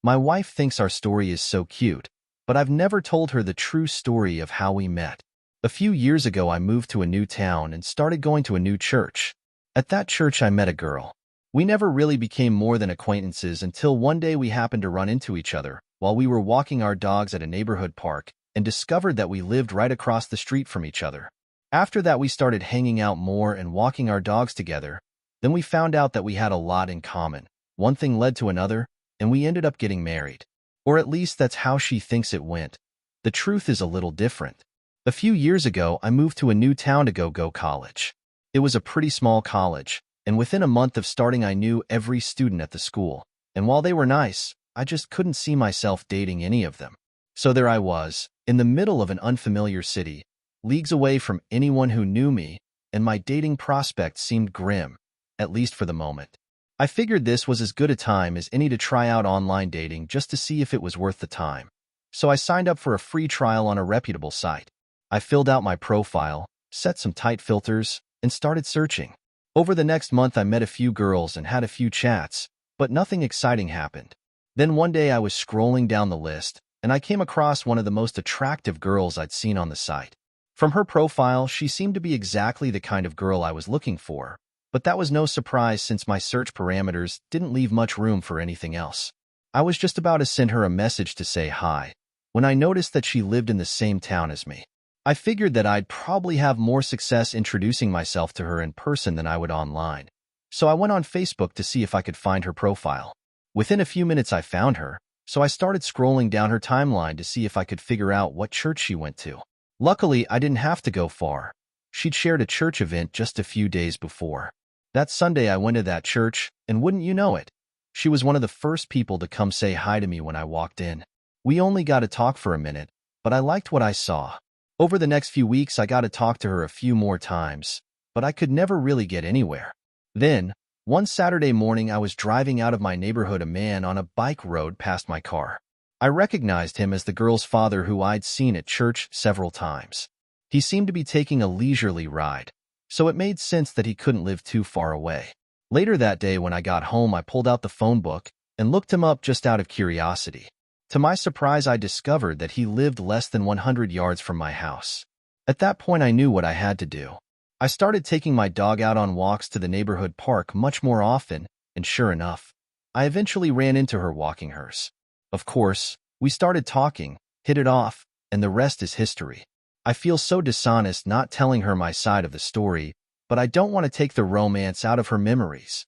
My wife thinks our story is so cute, but I've never told her the true story of how we met. A few years ago, I moved to a new town and started going to a new church. At that church, I met a girl. We never really became more than acquaintances until one day we happened to run into each other while we were walking our dogs at a neighborhood park and discovered that we lived right across the street from each other. After that, we started hanging out more and walking our dogs together. Then we found out that we had a lot in common. One thing led to another, and we ended up getting married. Or at least that's how she thinks it went. The truth is a little different. A few years ago, I moved to a new town to go college. It was a pretty small college, and within a month of starting, I knew every student at the school. And while they were nice, I just couldn't see myself dating any of them. So there I was, in the middle of an unfamiliar city, leagues away from anyone who knew me, and my dating prospects seemed grim, at least for the moment. I figured this was as good a time as any to try out online dating just to see if it was worth the time. So I signed up for a free trial on a reputable site. I filled out my profile, set some tight filters, and started searching. Over the next month, I met a few girls and had a few chats, but nothing exciting happened. Then one day I was scrolling down the list, and I came across one of the most attractive girls I'd seen on the site. From her profile, she seemed to be exactly the kind of girl I was looking for, but that was no surprise since my search parameters didn't leave much room for anything else. I was just about to send her a message to say hi, when I noticed that she lived in the same town as me. I figured that I'd probably have more success introducing myself to her in person than I would online. So I went on Facebook to see if I could find her profile. Within a few minutes, I found her, so I started scrolling down her timeline to see if I could figure out what church she went to. Luckily, I didn't have to go far. She'd shared a church event just a few days before. That Sunday, I went to that church, and wouldn't you know it, she was one of the first people to come say hi to me when I walked in. We only got to talk for a minute, but I liked what I saw. Over the next few weeks, I got to talk to her a few more times, but I could never really get anywhere. Then, one Saturday morning, I was driving out of my neighborhood. A man on a bike rode past my car. I recognized him as the girl's father who I'd seen at church several times. He seemed to be taking a leisurely ride, so it made sense that he couldn't live too far away. Later that day, when I got home, I pulled out the phone book and looked him up just out of curiosity. To my surprise, I discovered that he lived less than 100 yards from my house. At that point, I knew what I had to do. I started taking my dog out on walks to the neighborhood park much more often, and sure enough, I eventually ran into her walking hers. Of course, we started talking, hit it off, and the rest is history. I feel so dishonest not telling her my side of the story, but I don't want to take the romance out of her memories.